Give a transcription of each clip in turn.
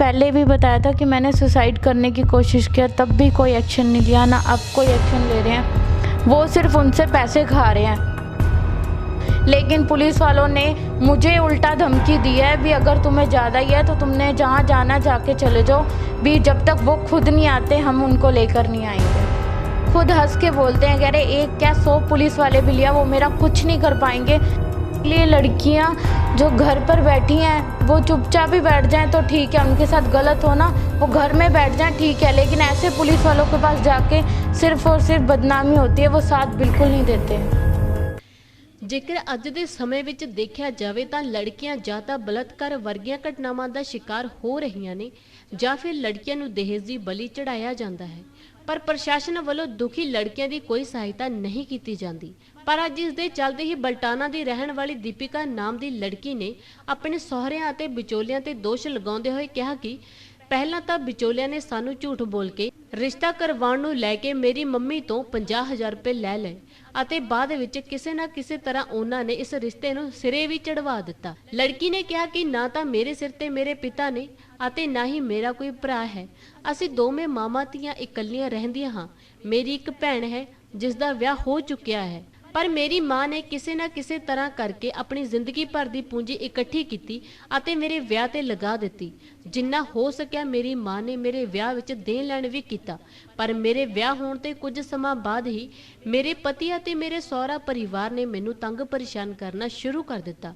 पहले भी बताया था कि मैंने सुसाइड करने की कोशिश किया, तब भी कोई एक्शन नहीं लिया, ना अब कोई एक्शन ले रहे हैं। वो सिर्फ उनसे पैसे खा रहे हैं। लेकिन पुलिस वालों ने मुझे उल्टा धमकी दी है भी अगर तुम्हें ज़्यादा ही है तो तुमने जहाँ जाना जाके चले जाओ, भी जब तक वो खुद नहीं आते हम उनको लेकर नहीं आएंगे। खुद हंस के बोलते हैं, कह रहे एक क्या 100 पुलिस वाले भी लिया वो मेरा कुछ नहीं कर पाएंगे। इसलिए लड़कियां जो घर पर बैठी हैं वो चुपचाप ही बैठ जाएं तो ठीक है, उनके साथ गलत हो ना, वो घर में बैठ जाएं ठीक है, लेकिन ऐसे पुलिस वालों के पास जाके सिर्फ और सिर्फ बदनामी होती है, वो साथ बिल्कुल नहीं देते। ਜੇਕਰ ਅੱਜ ਦੇ ਸਮੇਂ ਵਿੱਚ ਦੇਖਿਆ ਜਾਵੇ ਤਾਂ ਲੜਕੀਆਂ ਜਾਂ ਤਾਂ ਬਲਾਤਕਾਰ ਵਰਗੀਆਂ ਘਟਨਾਵਾਂ ਦਾ ਸ਼ਿਕਾਰ ਹੋ ਰਹੀਆਂ ਨੇ ਜਾਂ ਫਿਰ ਲੜਕੀਆਂ ਨੂੰ ਦਹੇਜ ਦੀ ਬਲੀ ਚੜਾਇਆ ਜਾਂਦਾ ਹੈ, ਪਰ ਪ੍ਰਸ਼ਾਸਨ ਵੱਲੋਂ ਦੁਖੀ ਲੜਕੀਆਂ ਦੀ ਕੋਈ ਸਹਾਇਤਾ ਨਹੀਂ ਕੀਤੀ ਜਾਂਦੀ। ਪਰ ਅੱਜ ਇਸ ਦੇ ਚੱਲਦੇ ਹੀ ਬਲਟਾਣਾ ਦੀ ਰਹਿਣ ਵਾਲੀ ਦੀਪਿਕਾ ਨਾਮ ਦੀ ਲੜਕੀ ਨੇ ਆਪਣੇ ਸਹੁਰਿਆਂ ਅਤੇ ਵਿਚੋਲਿਆਂ ਤੇ ਦੋਸ਼ ਲਗਾਉਂਦੇ ਹੋਏ ਕਿਹਾ ਕਿ ਪਹਿਲਾਂ ਤਾਂ ਵਿਚੋਲਿਆਂ ਨੇ ਸਾਨੂੰ ਝੂਠ ਬੋਲ ਕੇ ਰਿਸ਼ਤਾ ਕਰਵਾਉਣ ਨੂੰ ਲੈ ਕੇ ਮੇਰੀ ਮੰਮੀ ਤੋਂ 50,000 ਰੁਪਏ ਲੈ ਲਏ ਅਤੇ ਬਾਅਦ ਵਿੱਚ ਕਿਸੇ ਨਾ ਕਿਸੇ ਤਰ੍ਹਾਂ ਉਹਨਾਂ ਨੇ ਇਸ ਰਿਸ਼ਤੇ ਨੂੰ ਸਿਰੇ ਵੀ ਚੜਵਾ ਦਿੱਤਾ। ਲੜਕੀ ਨੇ ਕਿਹਾ ਕਿ ਨਾ ਤਾਂ ਮੇਰੇ ਸਿਰ ਤੇ ਮੇਰੇ ਪਿਤਾ ਨੇ ਅਤੇ ਨਾ ਹੀ ਮੇਰਾ ਕੋਈ ਭਰਾ ਹੈ। ਅਸੀਂ ਦੋਵੇਂ ਮਾਵਾਂ ਧੀਆਂ ਇਕੱਲੀਆਂ ਰਹਿੰਦੀਆਂ ਹਾਂ। ਮੇਰੀ ਇੱਕ ਭੈਣ ਹੈ ਜਿਸ ਦਾ ਵਿਆਹ ਹੋ ਚੁੱਕਿਆ ਹੈ, ਪਰ ਮੇਰੀ ਮਾਂ ਨੇ ਕਿਸੇ ਨਾ ਕਿਸੇ ਤਰ੍ਹਾਂ ਕਰਕੇ ਆਪਣੀ ਜ਼ਿੰਦਗੀ ਭਰ ਦੀ ਪੂੰਜੀ ਇਕੱਠੀ ਕੀਤੀ ਅਤੇ ਮੇਰੇ ਵਿਆਹ ਤੇ ਲਗਾ ਦਿੱਤੀ। ਜਿੰਨਾ ਹੋ ਸਕਿਆ ਮੇਰੀ ਮਾਂ ਨੇ ਮੇਰੇ ਵਿਆਹ ਵਿੱਚ ਦੇਣ ਲੈਣ ਵੀ ਕੀਤਾ, ਪਰ ਮੇਰੇ ਵਿਆਹ ਹੋਣ ਤੇ ਕੁਝ ਸਮਾਂ ਬਾਅਦ ਹੀ ਮੇਰੇ ਪਤੀ ਅਤੇ ਮੇਰੇ ਸਹੁਰਾ ਪਰਿਵਾਰ ਨੇ ਮੈਨੂੰ ਤੰਗ ਪਰੇਸ਼ਾਨ ਕਰਨਾ ਸ਼ੁਰੂ ਕਰ ਦਿੱਤਾ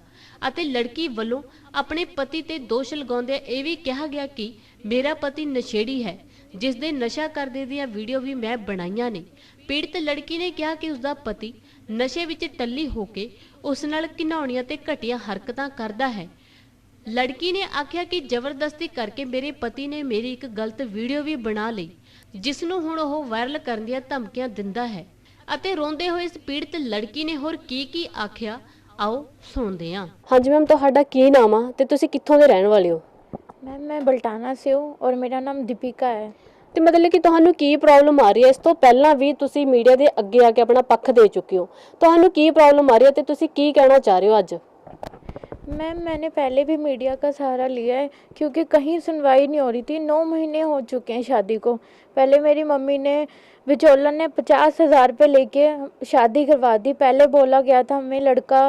ਅਤੇ ਲੜਕੀ ਵੱਲੋਂ ਆਪਣੇ ਪਤੀ ਤੇ ਦੋਸ਼ ਲਗਾਉਂਦੇ ਇਹ ਵੀ ਕਿਹਾ ਗਿਆ ਕਿ ਮੇਰਾ ਪਤੀ ਨਸ਼ੇੜੀ ਹੈ, ਜਿਸ ਦੇ ਨਸ਼ਾ ਕਰਦੇ ਦੀਆਂ ਵੀਡੀਓ ਵੀ ਮੈਂ ਬਣਾਈਆਂ ਨੇ। ਪੀੜਤ ਲੜਕੀ ਨੇ ਕਿਹਾ ਕਿ ਉਸਦਾ ਪਤੀ ਨਸ਼ੇ ਵਿੱਚ ਟੱਲੀ ਹੋ ਕੇ ਉਸ ਨਾਲ ਘਿਨਾਉਣੀਆਂ ਤੇ ਘਟੀਆਂ ਹਰਕਤਾਂ ਕਰਦਾ ਹੈ। ਲੜਕੀ ਨੇ ਆਖਿਆ ਕਿ ਜ਼ਬਰਦਸਤੀ ਕਰਕੇ ਮੇਰੇ ਪਤੀ ਨੇ ਮੇਰੀ ਇੱਕ ਗਲਤ ਵੀਡੀਓ ਵੀ ਬਣਾ ਲਈ, ਜਿਸ ਨੂੰ ਹੁਣ ਉਹ ਵਾਇਰਲ ਕਰਨ ਦੀਆਂ ਧਮਕੀਆਂ ਦਿੰਦਾ ਹੈ ਅਤੇ ਰੋਂਦੇ ਹੋਏ ਇਸ ਪੀੜਤ ਲੜਕੀ ਨੇ ਹੋਰ ਕੀ ਆਖਿਆ, ਆਓ ਸੁਣਦੇ ਹਾਂ। ਹਾਂਜੀ ਮੈਮ, ਤੁਹਾਡਾ ਕੀ ਨਾਮ ਆ ਤੇ ਤੁਸੀਂ ਕਿੱਥੋਂ ਦੇ ਰਹਿਣ ਵਾਲੇ ਹੋ? मैम मैं बल्टाना से हूँ और मेरा नाम दीपिका है। ਤੇ ਮਤਲਬ ਕਿ ਤੁਹਾਨੂੰ ਕੀ ਪ੍ਰੋਬਲਮ ਆ ਰਹੀ ਹੈ? ਇਸ ਤੋਂ ਪਹਿਲਾਂ ਵੀ ਤੁਸੀਂ ਮੀਡੀਆ ਦੇ ਅੱਗੇ ਆ ਕੇ ਆਪਣਾ ਪੱਖ ਦੇ ਚੁੱਕੇ ਹੋ, ਤੁਹਾਨੂੰ ਕੀ ਪ੍ਰੋਬਲਮ ਆ ਰਹੀ ਹੈ ਤੇ ਤੁਸੀਂ ਕੀ ਕਹਿਣਾ ਚਾਹ ਰਹੇ ਹੋ ਅੱਜ? मैम मैंने पहले भी मीडिया का सहारा लिया है क्योंकि कहीं सुनवाई नहीं हो रही थी। 9 महीने हो चुके हैं शादी को। पहले मेरी मम्मी ने विचोलन ने 50,000 रुपये लेके शादी करवा दी। पहले बोला गया था हमें लड़का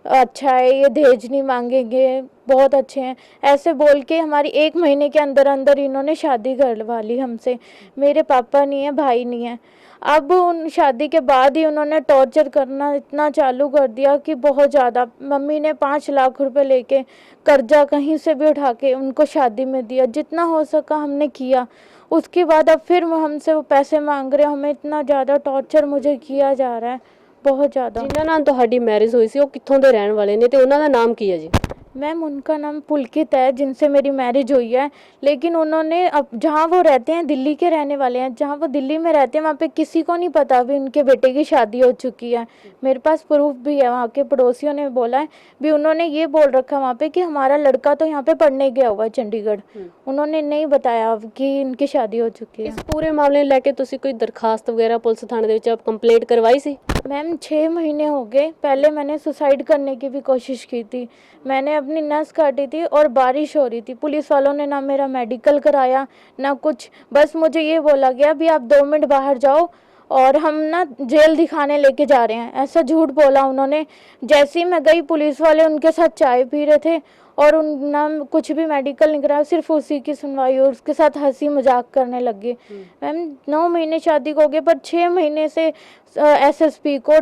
अच्छा है, ये दहेज नहीं मांगेंगे, बहुत अच्छे हैं, ऐसे बोल के हमारी 1 महीने के अंदर अंदर इन्होंने शादी करवा ली हमसे। मेरे पापा नहीं है, भाई नहीं है। अब उन शादी के बाद ही उन्होंने टॉर्चर करना इतना चालू कर दिया कि बहुत ज़्यादा। मम्मी ने 5 लाख रुपए लेके कर्जा कहीं से भी उठा के उनको शादी में दिया। जितना हो सका हमने किया। उसके बाद अब फिर हमसे वो पैसे मांग रहे हैं। हमें इतना ज़्यादा टॉर्चर मुझे किया जा रहा है, बहुत ज़्यादा। ਜਿਨ੍ਹਾਂ ਨਾਲ ਤੁਹਾਡੀ ਮੈਰਿਜ ਹੋਈ ਸੀ ਉਹ ਕਿੱਥੋਂ ਦੇ ਰਹਿਣ ਵਾਲੇ ਨੇ ਤੇ ਉਹਨਾਂ ਦਾ ਨਾਮ ਕੀ ਹੈ ਜੀ? मैम उनका नाम पुलकित है, जिनसे मेरी मैरिज हुई है। लेकिन उन्होंने अब जहाँ वो रहते हैं, दिल्ली के रहने वाले हैं, जहाँ वो दिल्ली में रहते हैं वहाँ पे किसी को नहीं पता भी उनके बेटे की शादी हो चुकी है। मेरे पास प्रूफ भी है, वहाँ के पड़ोसियों ने बोला है भी। उन्होंने ये बोल रखा वहाँ पे कि हमारा लड़का तो यहाँ पे पढ़ने गया हुआ है चंडीगढ़। उन्होंने नहीं बताया कि इनकी शादी हो चुकी है। ਇਸ ਪੂਰੇ ਮਾਮਲੇ ਨੂੰ ਲੈ ਕੇ ਤੁਸੀਂ ਕੋਈ ਦਰਖਾਸਤ ਵਗੈਰਾ ਪੁਲਿਸ ਥਾਣੇ ਦੇ ਵਿੱਚ ਕੰਪਲੇਂਟ ਕਰਵਾਈ ਸੀ? मैम 6 महीने हो गए। पहले मैंने सुसाइड करने की भी कोशिश की थी। मैंने अपनी नस काटी थी और बारिश हो रही थी। पुलिस वालों ने ना मेरा मेडिकल कराया ना कुछ, बस मुझे ये बोला गया भी आप 2 मिनट बाहर जाओ और हम ना जेल दिखाने लेके जा रहे हैं, ऐसा झूठ बोला उन्होंने। जैसे ही मैं गई पुलिस वाले उनके साथ चाय पी रहे थे और उन ना कुछ भी मेडिकल नहीं कराया, सिर्फ उसी की सुनवाई और उसके साथ हंसी मजाक करने लगे। मैम 9 महीने शादी को हो गए, पर 6 महीने से एसएसपी को,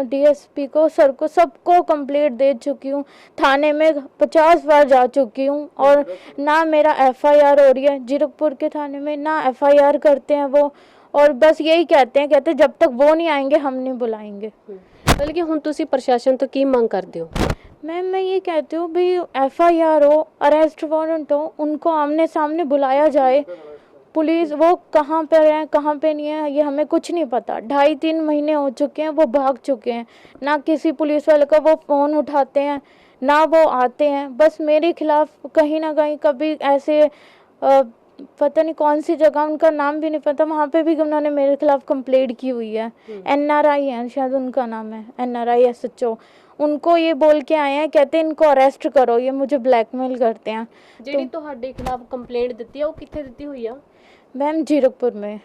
डीएसपी को, सर को, सबको कंप्लेंट दे चुकी हूँ। थाने में 50 बार जा चुकी हूँ और ना मेरा एफआईआर हो रही है। जीरकपुर के थाने में ना एफआईआर करते हैं वो, और बस यही कहते जब तक वो नहीं आएंगे हम नहीं बुलाएंगे। ਬਲਕਿ ਹੁਣ ਤੁਸੀਂ ਪ੍ਰਸ਼ਾਸਨ ਤੋਂ ਕੀ ਮੰਗ ਕਰਦੇ ਹੋ? मैम मैं ये कहती हूँ भी एफआईआर हो, अरेस्ट वारंट हो, उनको आमने सामने बुलाया जाए। पुलिस वो कहाँ पर है कहाँ पे नहीं है ये हमें कुछ नहीं पता। 2.5-3 महीने हो चुके हैं, वो भाग चुके हैं। ना किसी पुलिस वाले का वो फ़ोन उठाते हैं ना वो आते हैं। बस मेरे खिलाफ़ कहीं ना कहीं कभी ऐसे पता नहीं कौन सी जगह, उनका नाम भी नहीं पता, वहाँ पे भी उन्होंने मेरे खिलाफ़ कंप्लेंट की हुई है। एनआरआई है शायद उनका नाम है, एनआरआई एसएचओ। उनको ये बोल के आए हैं, कहते हैं इनको अरेस्ट करो, ये मुझे ब्लैकमेल करते हैं। ਜਿਹੜੀ ਤੁਹਾਡੇ ਖਿਲਾਫ ਕੰਪਲੇਂਟ ਦਿੱਤੀ ਆ ਉਹ ਕਿੱਥੇ ਦਿੱਤੀ ਹੋਈ ਆ? मैम जीरकपुर में।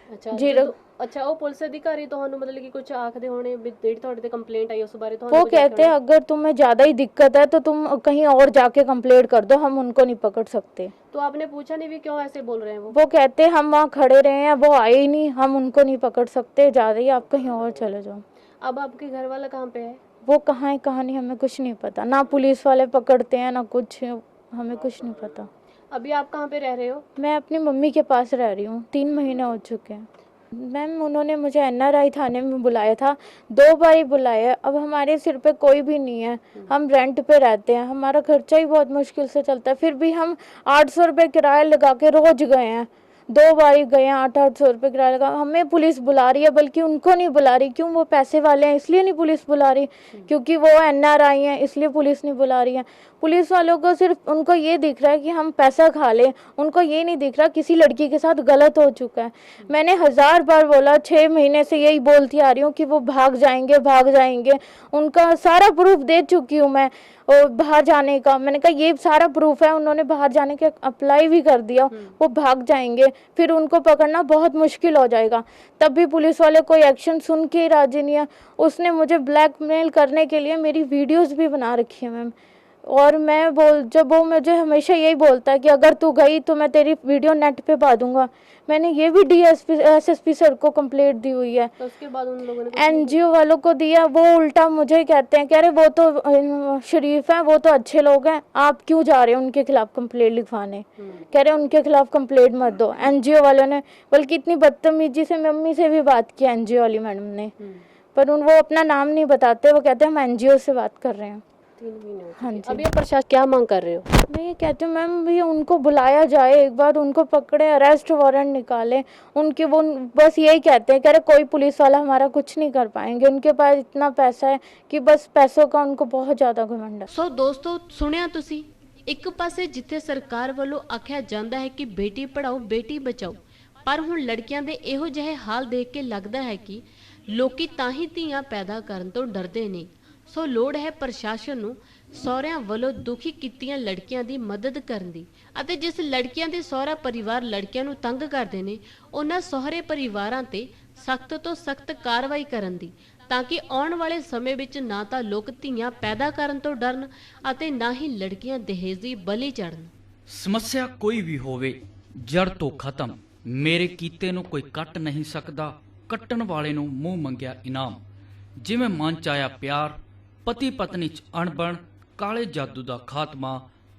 ਅੱਛਾ ਉਹ ਪੁਲਿਸ ਅਧਿਕਾਰੀ ਤੁਹਾਨੂੰ ਮਤਲਬ ਕਿ ਕੁਝ ਆਖਦੇ ਹੋਣੇ ਵੀ ਜਿਹੜੀ ਤੁਹਾਡੇ ਤੇ ਕੰਪਲੇਂਟ ਆਈ ਉਸ ਬਾਰੇ वो ਤੁਹਾਨੂੰ ਕੁਝ कहते हैं अगर तुम्हें ज़्यादा ही दिक्कत है तो तुम कहीं और जाके कंप्लेंट कर दो, हम उनको नहीं पकड़ सकते। तो आपने पूछा नहीं भी क्यों ऐसे बोल रहे हैं वो? वो कहते हैं हम वहाँ खड़े रहे हैं, वो आए ही नहीं, हम उनको नहीं पकड़ सकते, जा रही आप कहीं और चले जाओ। अब आपके घर वाला कहाँ पे है? वो कहाँ है कहाँ नहीं हमें कुछ नहीं पता, ना पुलिस वाले पकड़ते हैं ना कुछ, हमें कुछ नहीं पता। अभी आप कहाँ पे रह रहे हो? मैं अपनी मम्मी के पास रह रही हूँ, 3 महीने हो चुके हैं। मैम उन्होंने मुझे NRI थाने में बुलाया था, 2 बार ही बुलाया। अब हमारे सिर पे कोई भी नहीं है, हम रेंट पे रहते हैं, हमारा खर्चा ही बहुत मुश्किल से चलता है, फिर भी हम 800 रुपये किराया लगा के रोज गए हैं, 2 बार ही गए हैं, 800 रुपये किराया लगा। हमें पुलिस बुला रही है, बल्कि उनको नहीं बुला रही। क्यों? वो पैसे वाले हैं इसलिए नहीं पुलिस बुला रही, क्योंकि वो NRI हैं इसलिए पुलिस नहीं बुला रही है। पुलिस वालों को सिर्फ उनको ये दिख रहा है कि हम पैसा खा लें, उनको ये नहीं दिख रहा किसी लड़की के साथ गलत हो चुका है। मैंने 1000 बार बोला, 6 महीने से यही बोलती आ रही हूँ कि वो भाग जाएंगे भाग जाएंगे, उनका सारा प्रूफ दे चुकी हूँ मैं और बाहर जाने का। मैंने कहा ये सारा प्रूफ है, उन्होंने बाहर जाने का अप्लाई भी कर दिया, वो भाग जाएंगे, फिर उनको पकड़ना बहुत मुश्किल हो जाएगा। तब भी पुलिस वाले कोई एक्शन सुन के ही राजी नहीं है। उसने मुझे ब्लैकमेल करने के लिए मेरी वीडियोस भी बना रखी है मैम, और मैं जब वो मुझे हमेशा यही बोलता है कि अगर तू गई तो मैं तेरी वीडियो नेट पे पा दूंगा। मैंने ये भी DSP SSP सर को कंप्लेंट दी हुई है, तो उसके बाद उन लोगों ने NGO वालों को दिया। वो उल्टा मुझे कहते हैं, कह रहे वो तो शरीफ हैं, वो तो अच्छे लोग हैं, आप क्यों जा रहे हो उनके खिलाफ कंप्लेंट लिखवाने। कह रहे उनके खिलाफ कंप्लेंट मत दो। NGO वालों ने बल्कि इतनी बदतमीजी से मम्मी से भी बात की NGO वाली मैडम ने, पर वो अपना नाम नहीं बताते, वो कहते हैं हम NGO से बात कर रहे हैं। 3 महीने हो चुके। हाँ जी। अभी आप प्रशासन क्या मांग कर रहे हो? मैं ये कहती हूँ मैम भी उनको बुलाया जाए, एक बार उनको पकड़े, अरेस्ट वारंट निकाले उनके। वो बस यही कहते हैं, कह रहे कोई पुलिस वाला हमारा कुछ नहीं कर पाएंगे, उनके पास इतना पैसा है कि बस पैसों का उनको बहुत ज़्यादा घमंड है। ਸੋ ਦੋਸਤੋ ਸੁਣਿਆ ਤੁਸੀਂ, ਇੱਕ ਪਾਸੇ ਜਿੱਥੇ ਸਰਕਾਰ ਵੱਲੋਂ ਆਖਿਆ ਜਾਂਦਾ ਹੈ ਕਿ ਬੇਟੀ ਪੜਾਓ ਬੇਟੀ ਬਚਾਓ, ਪਰ ਹੁਣ ਲੜਕੀਆਂ ਦੇ ਇਹੋ ਜਿਹੇ ਹਾਲ ਦੇਖ ਕੇ ਲੱਗਦਾ ਹੈ ਕਿ ਲੋਕੀ ਤਾਂ ਹੀ ਧੀਆਂ ਪੈਦਾ ਕਰਨ ਤੋਂ ਡਰਦੇ ਨੇ। ਸੋ ਲੋੜ ਹੈ ਪ੍ਰਸ਼ਾਸਨ ਨੂੰ ਸਹੁਰਿਆਂ ਵੱਲੋਂ ਦੁਖੀ ਕੀਤੀਆਂ ਲੜਕੀਆਂ ਦੀ ਮਦਦ ਕਰਨ ਦੀ, ਅਤੇ ਜਿਸ ਲੜਕੀਆਂ ਦੇ ਸਹੁਰਾ ਪਰਿਵਾਰ ਲੜਕੀਆਂ ਨੂੰ ਤੰਗ ਕਰਦੇ ਨੇ ਉਹਨਾਂ ਸਹੁਰੇ ਪਰਿਵਾਰਾਂ ਤੇ ਸਖਤ ਤੋਂ ਸਖਤ ਕਾਰਵਾਈ ਕਰਨ ਦੀ, ਤਾਂ ਕਿ ਆਉਣ ਵਾਲੇ ਸਮੇਂ ਵਿੱਚ ਨਾ ਤਾਂ ਲੋਕ ਧੀਆਂ ਪੈਦਾ ਕਰਨ ਤੋਂ ਡਰਨ ਅਤੇ ਨਾ ਹੀ ਲੜਕੀਆਂ ਦਹੇਜ ਦੀ ਬਲੀ ਚੜਨ। ਸਮੱਸਿਆ ਕੋਈ ਵੀ ਹੋਵੇ, ਜੜ ਤੋਂ ਖਤਮ। ਮੇਰੇ ਕੀਤੇ ਨੂੰ ਕੋਈ ਕੱਟ ਨਹੀਂ ਸਕਦਾ, ਕੱਟਣ ਵਾਲੇ ਨੂੰ ਮੂੰਹ ਮੰਗਿਆ ਇਨਾਮ। ਜਿਵੇਂ ਮਨ ਚ ਆਇਆ ਪਿਆਰ, ਪਤੀ ਪਤਨੀ ਚ ਅਣਬਣ, ਕਾਲੇ ਜਾਦੂ ਦਾ ਖਾਤਮਾ,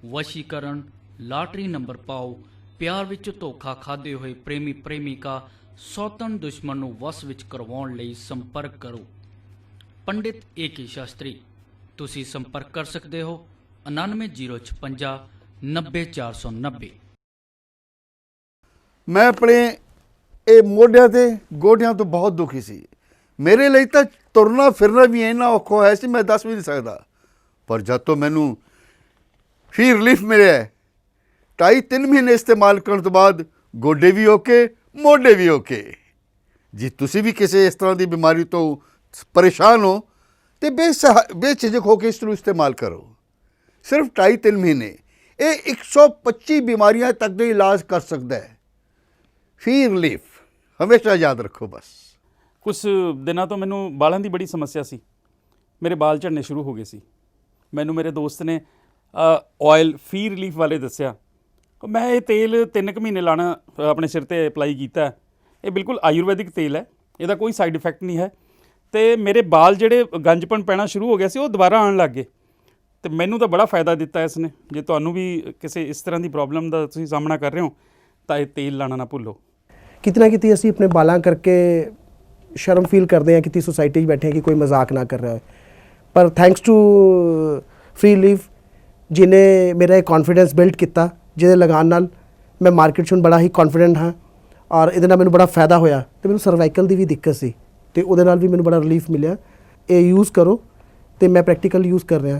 ਵਸ਼ੀਕਰਨ, ਲਾਟਰੀ ਨੰਬਰ ਪਾਓ, ਪਿਆਰ ਵਿੱਚ ਧੋਖਾ ਖਾਦੇ ਹੋਏ ਪ੍ਰੇਮੀ ਪ੍ਰੇਮਿਕਾ, ਸੌਤਨ ਦੁਸ਼ਮਣ ਨੂੰ ਵਸ ਵਿੱਚ ਕਰਵਾਉਣ ਲਈ ਸੰਪਰਕ ਕਰੋ ਪੰਡਿਤ AK ਸ਼ਾਸਤਰੀ। ਤੁਸੀਂ ਸੰਪਰਕ ਕਰ ਸਕਦੇ ਹੋ 9906 90490। ਮੈਂ ਆਪਣੇ ਇਹ ਮੋਢਿਆਂ ਤੇ ਗੋਡਿਆਂ ਤੋਂ ਬਹੁਤ ਦੁਖੀ ਸੀ। ਮੇਰੇ ਲਈ ਤਾਂ ਤੁਰਨਾ ਫਿਰਨਾ ਵੀ ਇੰਨਾ ਔਖਾ ਹੋਇਆ ਸੀ, ਮੈਂ ਦੱਸ ਵੀ ਨਹੀਂ ਸਕਦਾ। ਪਰ ਜਦ ਤੋਂ ਮੈਨੂੰ ਫੀ ਰਿਲੀਫ ਮਿਲਿਆ 2.5-3 ਮਹੀਨੇ ਇਸਤੇਮਾਲ ਕਰਨ ਤੋਂ ਬਾਅਦ ਗੋਡੇ ਵੀ ਓਕੇ, ਮੋਢੇ ਵੀ ਓਕੇ। ਜੇ ਤੁਸੀਂ ਵੀ ਕਿਸੇ ਇਸ ਤਰ੍ਹਾਂ ਦੀ ਬਿਮਾਰੀ ਤੋਂ ਪਰੇਸ਼ਾਨ ਹੋ ਤੇ ਬੇਝਿਜਕ ਹੋ ਕੇ ਇਸ ਨੂੰ ਇਸਤੇਮਾਲ ਕਰੋ। ਸਿਰਫ 2.5-3 ਮਹੀਨੇ ਇਹ 125 ਬਿਮਾਰੀਆਂ ਤੱਕ ਦਾ ਇਲਾਜ ਕਰ ਸਕਦਾ ਹੈ। ਫੀ ਰਿਲੀਫ ਹਮੇਸ਼ਾ ਯਾਦ ਰੱਖੋ। ਬਸ ਕੁਝ ਦਿਨਾਂ ਤੋਂ ਮੈਨੂੰ ਵਾਲਾਂ ਦੀ ਬੜੀ ਸਮੱਸਿਆ ਸੀ, ਮੇਰੇ ਵਾਲ ਝੜਨੇ ਸ਼ੁਰੂ ਹੋ ਗਏ ਸੀ। ਮੈਨੂੰ ਮੇਰੇ ਦੋਸਤ ਨੇ ਆਇਲ ਫੀ ਰਿਲੀਫ ਵਾਲੇ ਦੱਸਿਆ। ਮੈਂ ਇਹ ਤੇਲ 3 ਕੁ ਮਹੀਨੇ ਲਾਣਾ ਆਪਣੇ ਸਿਰ ਤੇ ਅਪਲਾਈ ਕੀਤਾ। ਇਹ ਬਿਲਕੁਲ ਆਯੁਰਵੈਦਿਕ ਤੇਲ ਹੈ, ਇਹਦਾ ਕੋਈ ਸਾਈਡ ਇਫੈਕਟ ਨਹੀਂ ਹੈ। ਅਤੇ ਮੇਰੇ ਵਾਲ ਜਿਹੜੇ ਗੰਜਪਣ ਪੈਣਾ ਸ਼ੁਰੂ ਹੋ ਗਿਆ ਸੀ ਉਹ ਦੁਬਾਰਾ ਆਉਣ ਲੱਗ ਗਏ, ਅਤੇ ਮੈਨੂੰ ਤਾਂ ਬੜਾ ਫਾਇਦਾ ਦਿੱਤਾ ਇਸ ਨੇ। ਜੇ ਤੁਹਾਨੂੰ ਵੀ ਕਿਸੇ ਇਸ ਤਰ੍ਹਾਂ ਦੀ ਪ੍ਰੋਬਲਮ ਦਾ ਤੁਸੀਂ ਸਾਹਮਣਾ ਕਰ ਰਹੇ ਹੋ ਤਾਂ ਇਹ ਤੇਲ ਲਾਣਾ ਨਾ ਭੁੱਲੋ। ਕਿਤਨਾ ਕਿਤੇ ਅਸੀਂ ਆਪਣੇ ਬਾਲਾਂ ਕਰਕੇ ਸ਼ਰਮ ਫੀਲ ਕਰਦੇ ਹਾਂ ਕਿ ਸੋਸਾਇਟੀ 'ਚ ਬੈਠੇ ਹਾਂ ਕਿ ਕੋਈ ਮਜ਼ਾਕ ਨਾ ਕਰ ਰਿਹਾ ਹੋਏ, ਪਰ ਥੈਂਕਸ ਟੂ ਫ੍ਰੀ ਲੀਫ ਜਿਹਨੇ ਮੇਰਾ ਇਹ ਕੌਨਫੀਡੈਂਸ ਬਿਲਡ ਕੀਤਾ, ਜਿਹਦੇ ਲਗਾਉਣ ਨਾਲ ਮੈਂ ਮਾਰਕੀਟ 'ਚ ਹੁਣ ਬੜਾ ਹੀ ਕੌਨਫੀਡੈਂਟ ਹਾਂ ਔਰ ਇਹਦੇ ਨਾਲ ਮੈਨੂੰ ਬੜਾ ਫਾਇਦਾ ਹੋਇਆ। ਅਤੇ ਮੈਨੂੰ ਸਰਵਾਈਕਲ ਦੀ ਵੀ ਦਿੱਕਤ ਸੀ ਅਤੇ ਉਹਦੇ ਨਾਲ ਵੀ ਮੈਨੂੰ ਬੜਾ ਰਿਲੀਫ ਮਿਲਿਆ। ਇਹ ਯੂਜ਼ ਕਰੋ ਅਤੇ ਮੈਂ ਪ੍ਰੈਕਟੀਕਲ ਯੂਜ਼ ਕਰ ਰਿਹਾ।